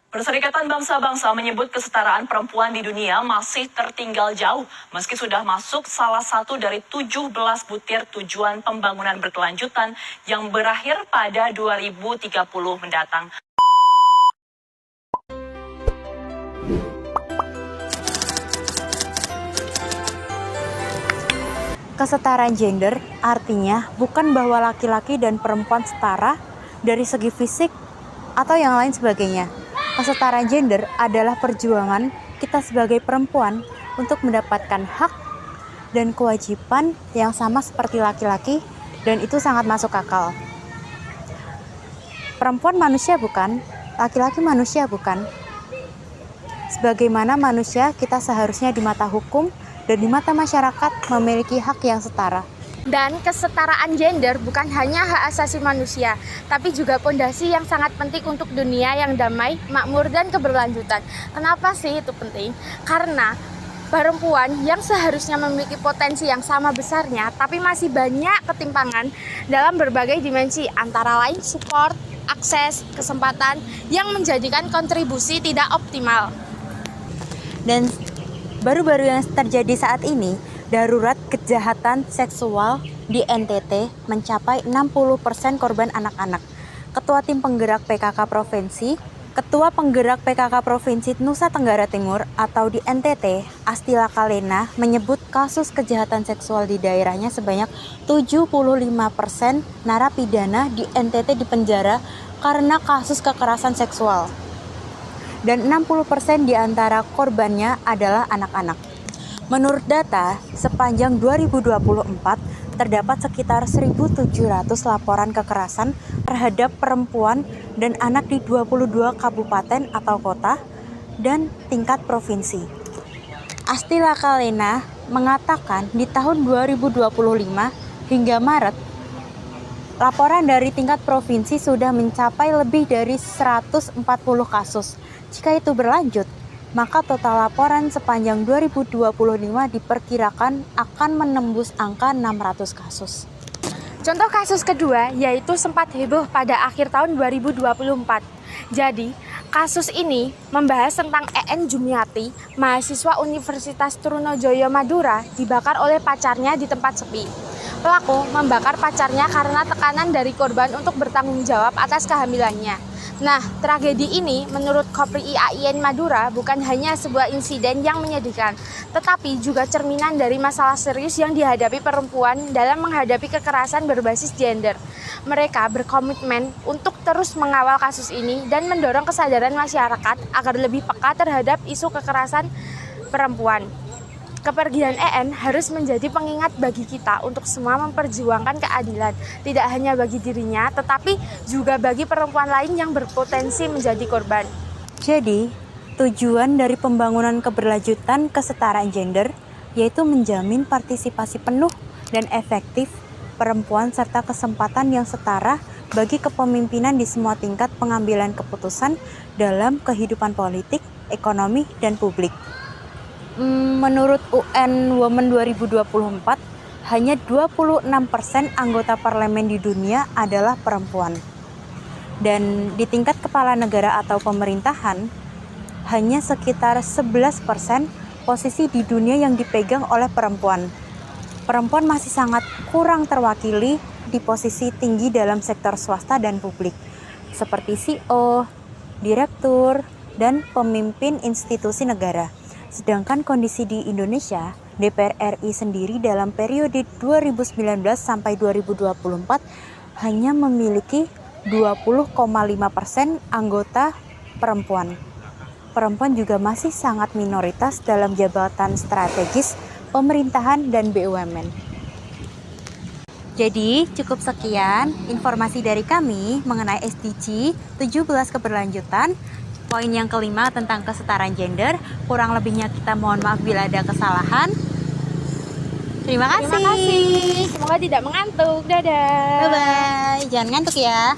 Perserikatan Bangsa-Bangsa menyebut kesetaraan perempuan di dunia masih tertinggal jauh, meski sudah masuk salah satu dari 17 butir tujuan pembangunan berkelanjutan yang berakhir pada 2030 mendatang. Kesetaraan gender artinya bukan bahwa laki-laki dan perempuan setara dari segi fisik atau yang lain sebagainya. Kesetaraan gender adalah perjuangan kita sebagai perempuan untuk mendapatkan hak dan kewajiban yang sama seperti laki-laki, dan itu sangat masuk akal. Perempuan manusia bukan, laki-laki manusia bukan. Sebagaimana manusia, kita seharusnya di mata hukum dan di mata masyarakat memiliki hak yang setara. Dan kesetaraan gender bukan hanya hak asasi manusia, tapi juga fondasi yang sangat penting untuk dunia yang damai, makmur, dan keberlanjutan. Kenapa sih itu penting? Karena perempuan yang seharusnya memiliki potensi yang sama besarnya, tapi masih banyak ketimpangan dalam berbagai dimensi, antara lain support, akses, kesempatan, yang menjadikan kontribusi tidak optimal. Dan baru-baru yang terjadi saat ini, darurat kejahatan seksual di NTT mencapai 60% korban anak-anak. Ketua Tim Penggerak PKK Provinsi Nusa Tenggara Timur atau di NTT, Astila Kalena, menyebut kasus kejahatan seksual di daerahnya sebanyak 75% narapidana di NTT dipenjara karena kasus kekerasan seksual. Dan 60% di antara korbannya adalah anak-anak. Menurut data, sepanjang 2024 terdapat sekitar 1.700 laporan kekerasan terhadap perempuan dan anak di 22 kabupaten atau kota dan tingkat provinsi. Astila Kalena mengatakan di tahun 2025 hingga Maret, laporan dari tingkat provinsi sudah mencapai lebih dari 140 kasus. Jika itu berlanjut, maka total laporan sepanjang 2025 diperkirakan akan menembus angka 600 kasus. Contoh kasus kedua yaitu sempat heboh pada akhir tahun 2024. Jadi, kasus ini membahas tentang EN Jumiati, mahasiswa Universitas Trunojoyo Madura, dibakar oleh pacarnya di tempat sepi. Pelaku membakar pacarnya karena tekanan dari korban untuk bertanggung jawab atas kehamilannya. Nah, tragedi ini menurut Kopri IAIN Madura bukan hanya sebuah insiden yang menyedihkan, tetapi juga cerminan dari masalah serius yang dihadapi perempuan dalam menghadapi kekerasan berbasis gender. Mereka berkomitmen untuk terus mengawal kasus ini dan mendorong kesadaran masyarakat agar lebih peka terhadap isu kekerasan perempuan. Kepergian EN harus menjadi pengingat bagi kita untuk semua memperjuangkan keadilan, tidak hanya bagi dirinya, tetapi juga bagi perempuan lain yang berpotensi menjadi korban. Jadi, tujuan dari pembangunan keberlanjutan kesetaraan gender yaitu menjamin partisipasi penuh dan efektif perempuan serta kesempatan yang setara bagi kepemimpinan di semua tingkat pengambilan keputusan dalam kehidupan politik, ekonomi, dan publik. Menurut UN Women 2024, hanya 26% anggota parlemen di dunia adalah perempuan. Dan di tingkat kepala negara atau pemerintahan, hanya sekitar 11% posisi di dunia yang dipegang oleh perempuan. Perempuan masih sangat kurang terwakili di posisi tinggi dalam sektor swasta dan publik, seperti CEO, direktur, dan pemimpin institusi negara. Sedangkan kondisi di Indonesia, DPR RI sendiri dalam periode 2019 sampai 2024 hanya memiliki 20,5% anggota perempuan. Perempuan juga masih sangat minoritas dalam jabatan strategis, pemerintahan, dan BUMN. Jadi, cukup sekian informasi dari kami mengenai SDG 17 keberlanjutan. Poin yang kelima tentang kesetaraan gender. Kurang lebihnya kita mohon maaf bila ada kesalahan. Terima kasih. Semoga tidak mengantuk. Dadah. Bye-bye. Jangan ngantuk ya.